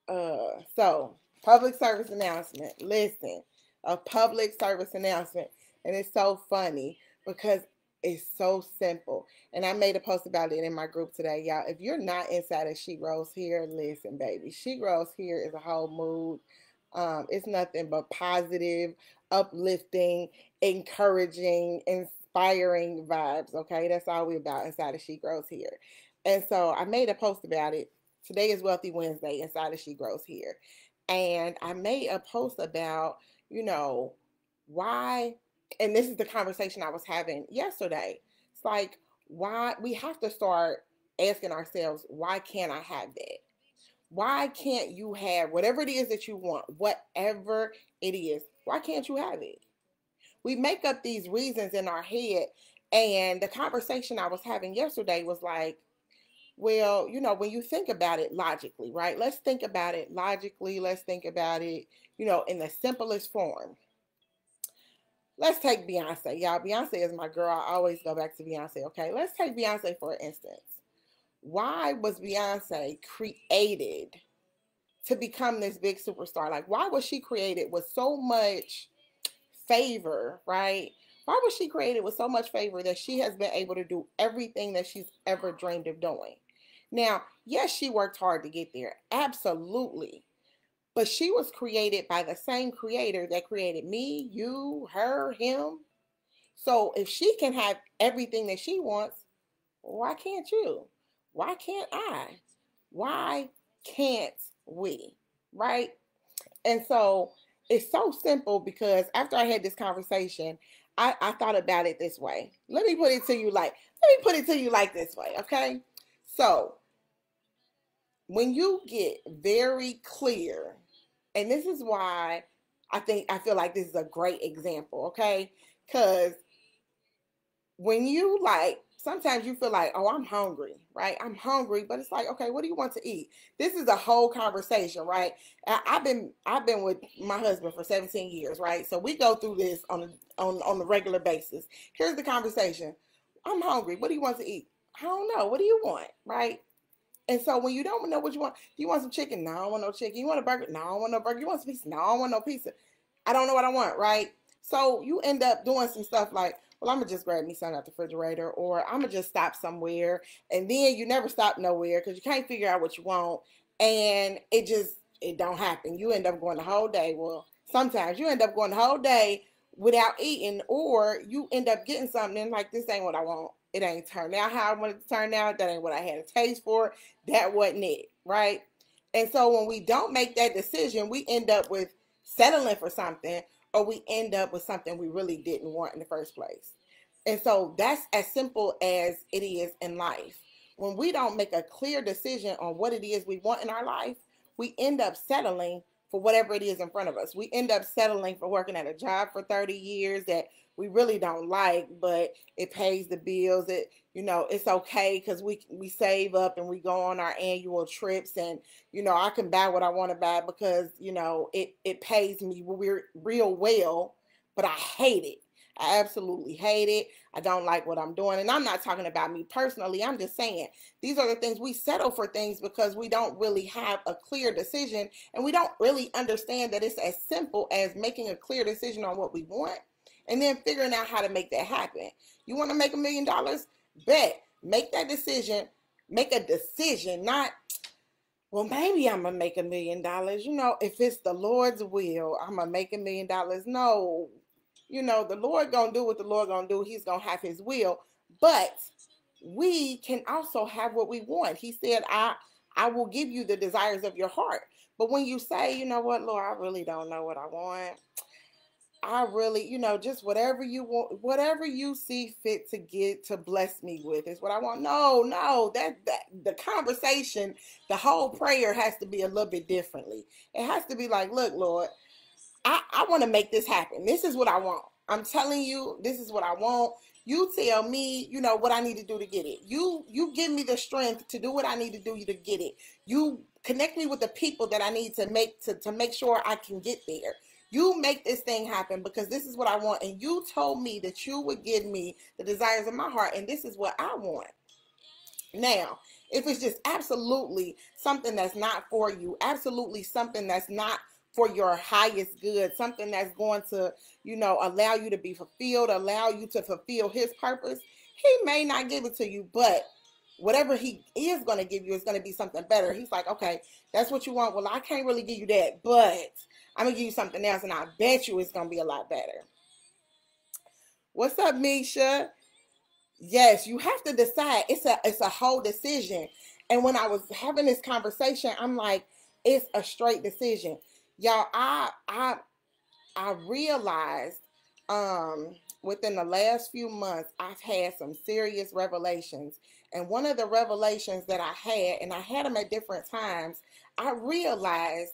So public service announcement. Listen, a public service announcement, and it's so funny because it's so simple. And I made a post about it in my group today, y'all. If you're not inside of She Grows Here, listen, baby. She Grows Here is a whole mood. It's nothing but positive, uplifting, encouraging, inspiring vibes. Okay, that's all we about inside of She Grows Here. And so I made a post about it. Today is Wealthy Wednesday inside of She Grows Here. And I made a post about, you know, why, and this is the conversation I was having yesterday. It's like, why we have to start asking ourselves, why can't I have that? Why can't you have whatever it is that you want, whatever it is? Why can't you have it? We make up these reasons in our head. And the conversation I was having yesterday was like, well, when you think about it logically, right? Let's think about it logically. Let's think about it, in the simplest form. Let's take Beyonce. Y'all, Beyonce is my girl. I always go back to Beyonce, okay? Let's take Beyonce for instance. Why was Beyonce created to become this big superstar? Like, why was she created with so much favor, right? Why was she created with so much favor that she has been able to do everything that she's ever dreamed of doing? Now, yes, she worked hard to get there. Absolutely. But she was created by the same creator that created me, you, her, him. So if she can have everything that she wants, why can't you? Why can't I? Why can't we? Right? And so it's so simple because after I had this conversation, I thought about it this way. Let me put it to you like this way, okay? So when you get very clear, and this is why I feel like this is a great example, okay? Because when you sometimes you feel like, oh, I'm hungry, right? I'm hungry, but it's like, okay, what do you want to eat? This is a whole conversation, right? I've been with my husband for 17 years, right? So we go through this on a regular basis. Here's the conversation. I'm hungry. What do you want to eat? I don't know. What do you want, right? And so when you don't know what you want, do you want some chicken? No, I don't want no chicken. You want a burger? No, I don't want no burger. You want some pizza? No, I don't want no pizza. I don't know what I want, right? So you end up doing some stuff like, well, I'm going to just grab me something out the refrigerator, or I'm going to just stop somewhere. And then you never stop nowhere because you can't figure out what you want. And it don't happen. You end up going the whole day. Well, sometimes you end up going the whole day without eating, or you end up getting something and like, this ain't what I want. It ain't turned out how I wanted to turn out. That ain't what I had a taste for. That wasn't it, right? And so when we don't make that decision, we end up with settling for something, or we end up with something we really didn't want in the first place. And so that's as simple as it is in life. When we don't make a clear decision on what it is we want in our life, we end up settling for whatever it is in front of us. We end up settling for working at a job for 30 years that we really don't like, but it pays the bills. It's okay because we save up and we go on our annual trips, and I can buy what I want to buy because it pays me real well, but I hate it. I absolutely hate it. I don't like what I'm doing. And I'm not talking about me personally. I'm just saying these are the things we settle for, things because we don't really have a clear decision, and we don't really understand that it's as simple as making a clear decision on what we want and then figuring out how to make that happen. You want to make $1 million? Bet. Make that decision. Make a decision, not, well, maybe I'm going to make $1 million. If it's the Lord's will, I'm going to make $1 million. No. The Lord going to do what the Lord going to do. He's going to have his will. But we can also have what we want. He said, I will give you the desires of your heart. But when you say, you know what, Lord, I really don't know what I want. I really, just whatever you want, whatever you see fit to bless me with is what I want. No, that the conversation, the whole prayer has to be a little bit differently. It has to be like, look, Lord, I want to make this happen. This is what I want. I'm telling you, this is what I want. You tell me, what I need to do to get it. You give me the strength to do what I need to do to get it. You connect me with the people that I need to make sure I can get there. You make this thing happen because this is what I want. And you told me that you would give me the desires of my heart. And this is what I want. Now, If it's just absolutely something that's not for you, absolutely something that's not for your highest good, something that's going to, allow you to be fulfilled, allow you to fulfill his purpose, he may not give it to you, but whatever he is going to give you is going to be something better. He's like, okay, that's what you want. Well, I can't really give you that, but I'm going to give you something else, and I bet you it's going to be a lot better. What's up, Misha? Yes, you have to decide. It's a whole decision. And when I was having this conversation, I'm like, it's a straight decision. Y'all, I realized within the last few months, I've had some serious revelations. And one of the revelations that I had, and I had them at different times, I realized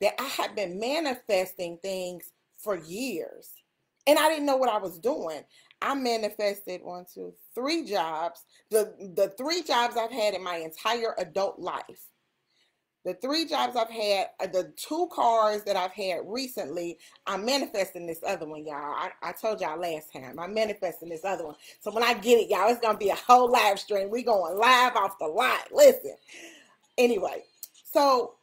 that I had been manifesting things for years. And I didn't know what I was doing. I manifested 3 jobs. The 3 jobs I've had in my entire adult life. The 3 jobs I've had, the 2 cars that I've had recently, I'm manifesting this other one, y'all. I told y'all last time, I'm manifesting this other one. So when I get it, y'all, it's going to be a whole live stream. We going live off the lot. Listen. Anyway, so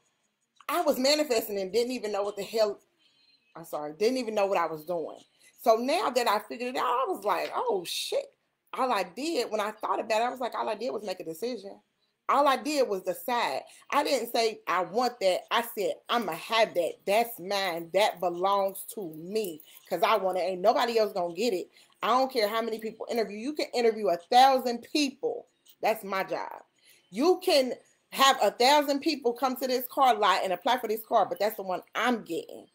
I was manifesting and didn't even know what didn't even know what I was doing. So now that I figured it out, I was like, oh shit. All I did, when I thought about it, I was like, all I did was make a decision. All I did was decide. I didn't say I want that. I said, I'm going to have that. That's mine. That belongs to me because I want it. Ain't nobody else going to get it. I don't care how many people interview. You can interview 1,000 people. That's my job. You can have 1,000 people come to this car lot and apply for this car, but that's the one I'm getting.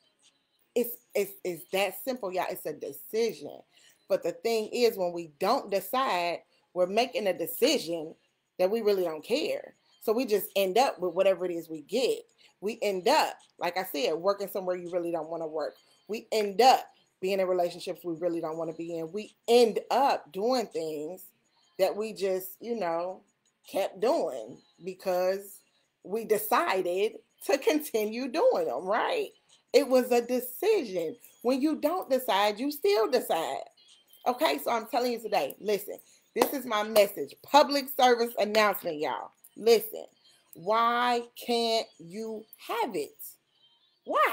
It's that simple, y'all. It's a decision. But the thing is, when we don't decide, we're making a decision that we really don't care. So we just end up with whatever it is we get. We end up, like I said, working somewhere you really don't want to work. We end up being in relationships we really don't want to be in. We end up doing things that we just, kept doing because we decided to continue doing them, right? It was a decision. When you don't decide, you still decide. Okay, so I'm telling you today, listen, this is my message. Public service announcement, y'all. Listen, why can't you have it? Why?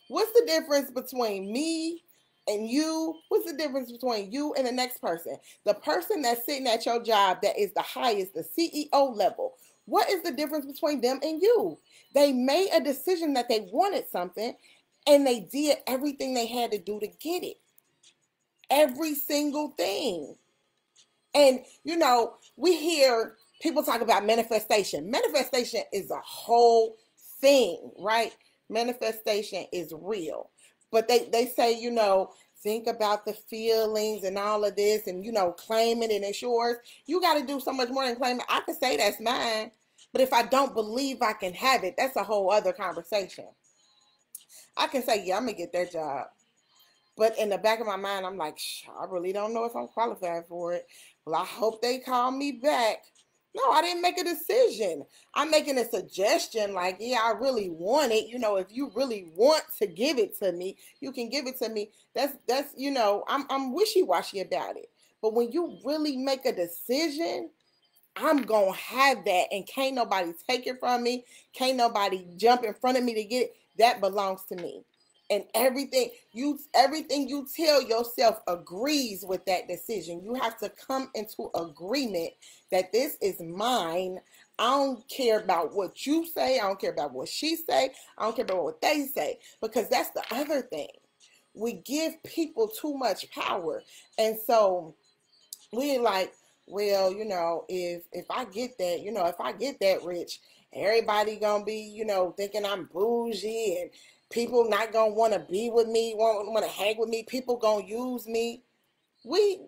What's the difference between me and you? What's the difference between you and the next person? The person that's sitting at your job that is the highest, the CEO level. What is the difference between them and you? They made a decision that they wanted something and they did everything they had to do to get it. Every single thing. And, we hear people talk about manifestation. Manifestation is a whole thing, right? Manifestation is real. But they say, think about the feelings and all of this and, claim it and it's yours. You got to do so much more than claim it. I can say that's mine. But if I don't believe I can have it, that's a whole other conversation. I can say, yeah, I'm going to get that job. But in the back of my mind, I'm like, I really don't know if I'm qualified for it. Well, I hope they call me back. No, I didn't make a decision. I'm making a suggestion like, yeah, I really want it. If you really want to give it to me, you can give it to me. That's I'm wishy-washy about it. But when you really make a decision, I'm going to have that and can't nobody take it from me. Can't nobody jump in front of me to get it. That belongs to me. And everything you tell yourself agrees with that decision. You have to come into agreement that this is mine. I don't care about what you say. I don't care about what she say. I don't care about what they say. Because that's the other thing. We give people too much power. And so we're like, well, if I get that, if I get that rich, everybody gonna be, thinking I'm bougie and people not gonna want to be with me, want to hang with me. People gonna use me. We,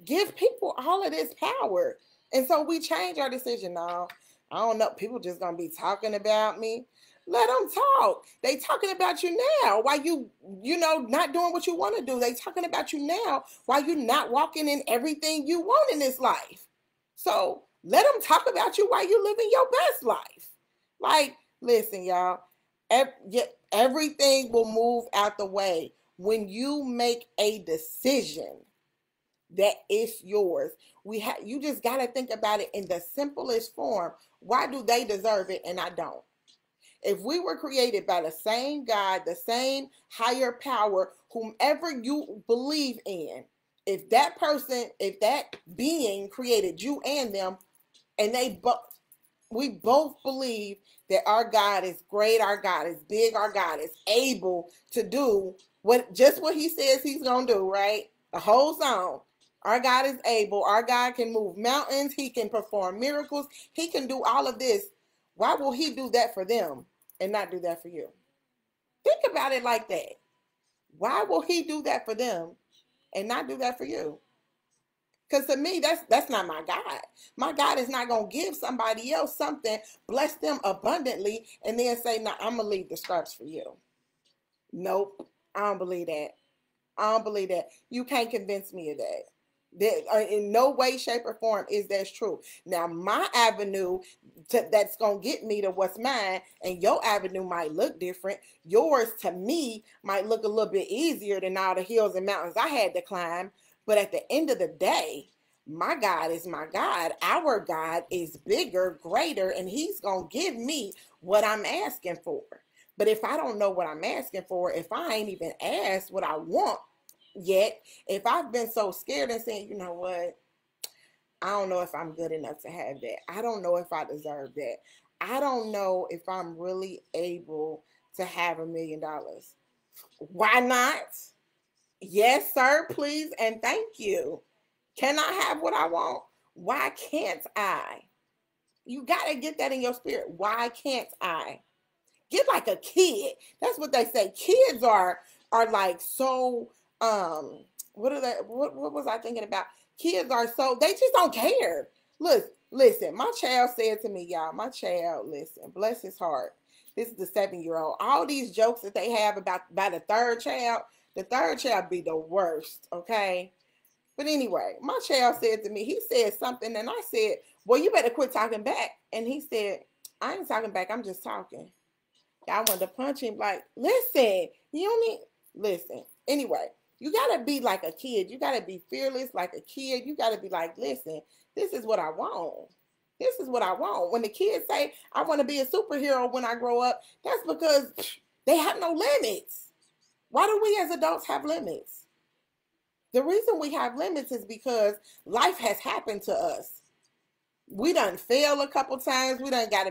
give people all of this power. And so we change our decision now. I don't know. People just gonna be talking about me. Let them talk. They talking about you now. Why you not doing what you want to do? They talking about you now. Why you not walking in everything you want in this life? So let them talk about you while you living your best life. Like, listen, y'all. Everything will move out the way when you make a decision. that it's yours. You just got to think about it in the simplest form. Why do they deserve it and I don't? If we were created by the same God, the same higher power, whomever you believe in, if that person, if that being created you and them, and we both believe that our God is great, our God is big, our God is able to do what he says he's gonna do, right? The whole song. Our God is able, our God can move mountains, he can perform miracles, he can do all of this. Why will he do that for them and not do that for you? Think about it like that. Why will he do that for them and not do that for you? Because to me, that's not my God. My God is not going to give somebody else something, bless them abundantly, and then say, no, I'm going to leave the scraps for you. Nope. I don't believe that. I don't believe that. You can't convince me of that. In no way, shape, or form is that true. Now, my avenue that's going to get me to what's mine, and your avenue might look different. Yours, to me, might look a little bit easier than all the hills and mountains I had to climb. But at the end of the day, my God is my God. Our God is bigger, greater, and he's going to give me what I'm asking for. But if I don't know what I'm asking for, if I ain't even asked what I want yet, if I've been so scared and saying, you know what, I don't know if I'm good enough to have that. I don't know if I deserve that. I don't know if I'm really able to have $1 million. Why not? Yes, sir, please, and thank you. Can I have what I want? Why can't I? You got to get that in your spirit. Why can't I? Get like a kid. That's what they say. Kids are like so what was I thinking about? Kids are so, they just don't care. Listen, my child said to me, y'all, listen, bless his heart. This is the 7-year-old. All these jokes that they have about the third child be the worst, okay? But anyway, my child said to me, he said something, and I said, well, you better quit talking back. And he said, I ain't talking back, I'm just talking. I wanted to punch him like, listen, you don't need, listen. Anyway, you got to be like a kid. You got to be fearless like a kid. You got to be like, listen, this is what I want. This is what I want. When the kids say, I want to be a superhero when I grow up, that's because they have no limits. Why do we as adults have limits? The reason we have limits is because life has happened to us. We done failed a couple times. We done got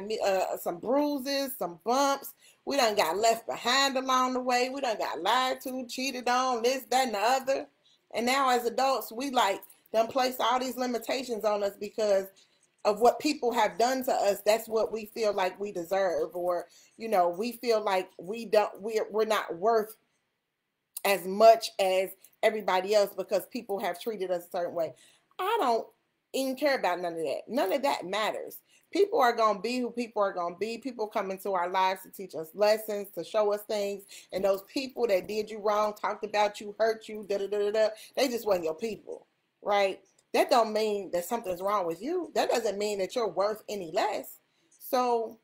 some bruises, some bumps. We done got left behind along the way. We done got lied to, cheated on, this, that, and the other. And now as adults, we like done placed all these limitations on us because of what people have done to us. That's what we feel like we deserve, or, you know, we feel like we're not worth as much as everybody else because people have treated us a certain way. I don't even care about none of that. None of that matters. People are going to be who people are going to be. People come into our lives to teach us lessons, to show us things. And those people that did you wrong, talked about you, hurt you, they just weren't your people, right? That don't mean that something's wrong with you. That doesn't mean that you're worth any less. So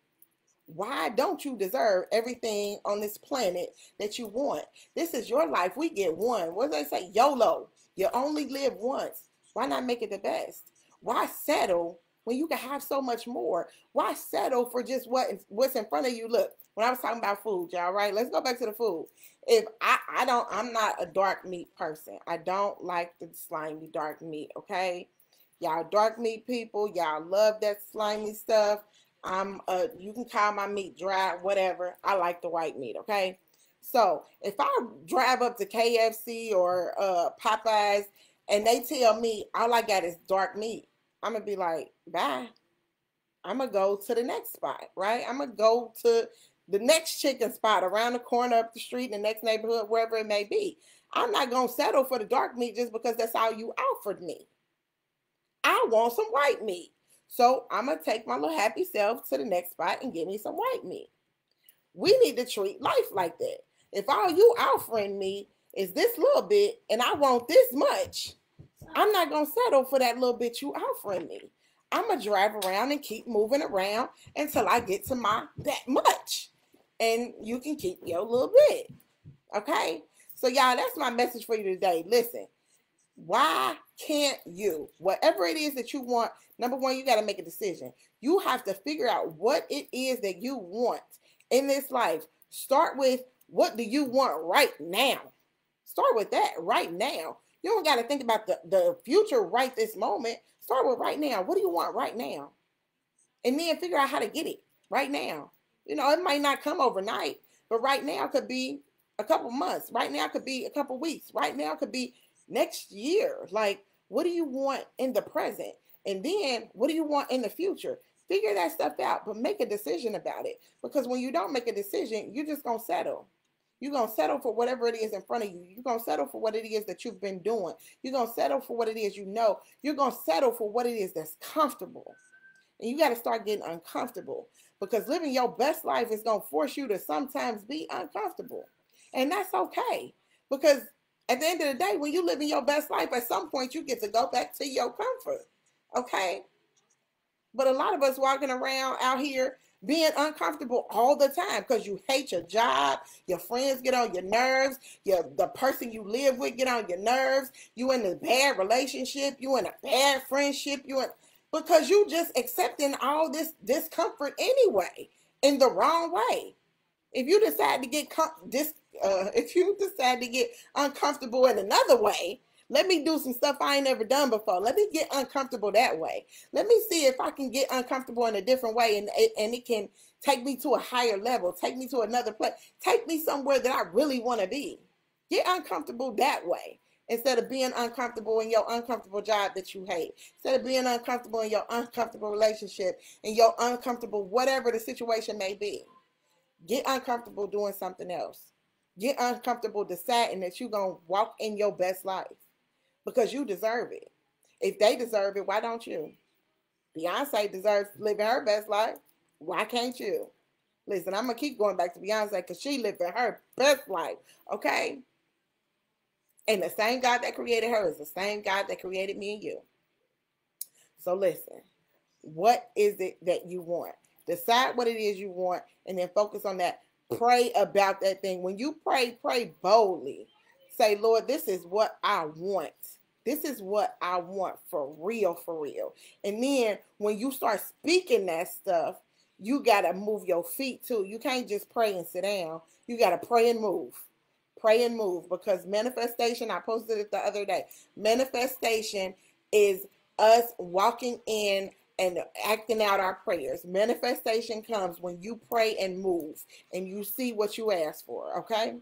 why don't you deserve everything on this planet that you want? This is your life. We get one. What do they say? YOLO. You only live once. Why not make it the best? Why settle when you can have so much more? Why settle for just what's in front of you? Look, when I was talking about food, y'all, right? Let's go back to the food. If I'm not a dark meat person. I don't like the slimy dark meat, okay? Y'all dark meat people, y'all love that slimy stuff. You can call my meat dry, whatever. I like the white meat, okay? So if I drive up to KFC or Popeyes and they tell me all I got is dark meat, I'm going to be like, bye. I'm going to go to the next spot, right? I'm going to go to the next chicken spot around the corner, up the street, in the next neighborhood, wherever it may be. I'm not going to settle for the dark meat just because that's all you offered me. I want some white meat. So I'm going to take my little happy self to the next spot and get me some white meat. We need to treat life like that. If all you offering me is this little bit and I want this much, I'm not going to settle for that little bit you offering me. I'm going to drive around and keep moving around until I get to that much. And you can keep your little bit. Okay? So y'all, that's my message for you today. Listen, why Can't you? Whatever it is that you want, number one, you got to make a decision. You have to figure out what it is that you want in this life. Start with, what do you want right now? Start with that right now. You don't got to think about the future right this moment. Start with right now. What do you want right now? And then figure out how to get it right now. You know, it might not come overnight, but right now could be a couple months. Right now could be a couple weeks. Right now could be next year. Like, what do you want in the present? And then what do you want in the future? Figure that stuff out, but make a decision about it. Because when you don't make a decision, you're just going to settle. You're going to settle for whatever it is in front of you. You're going to settle for what it is that you've been doing. You're going to settle for what it is you know. You're going to settle for what it is that's comfortable. And you got to start getting uncomfortable, because living your best life is going to force you to sometimes be uncomfortable. And that's okay, because at the end of the day, when you live in your best life, at some point you get to go back to your comfort. Okay? But a lot of us walking around out here being uncomfortable all the time because you hate your job, your friends get on your nerves, the person you live with get on your nerves, you in a bad relationship, you in a bad friendship, because you just accepting all this discomfort anyway in the wrong way. If you decide to get uncomfortable in another way, let me do some stuff I ain't never done before. Let me get uncomfortable that way. Let me see if I can get uncomfortable in a different way, and it can take me to a higher level, take me to another place, take me somewhere that I really want to be. Get uncomfortable that way, instead of being uncomfortable in your uncomfortable job that you hate, instead of being uncomfortable in your uncomfortable relationship, and your uncomfortable whatever the situation may be. Get uncomfortable doing something else. Get uncomfortable deciding that you're going to walk in your best life, because you deserve it. If they deserve it, why don't you? Beyonce deserves living her best life. Why can't you? Listen, I'm going to keep going back to Beyonce because she living her best life, okay? And the same God that created her is the same God that created me and you. So listen, what is it that you want? Decide what it is you want, and then focus on that. Pray about that thing. When you pray, pray boldly. Say, Lord, this is what I want. This is what I want for real, for real. And then when you start speaking that stuff, you got to move your feet too. You can't just pray and sit down. You got to pray and move. Pray and move, because manifestation, I posted it the other day. Manifestation is us walking in and acting out our prayers. Manifestation comes when you pray and move and you see what you ask for, okay?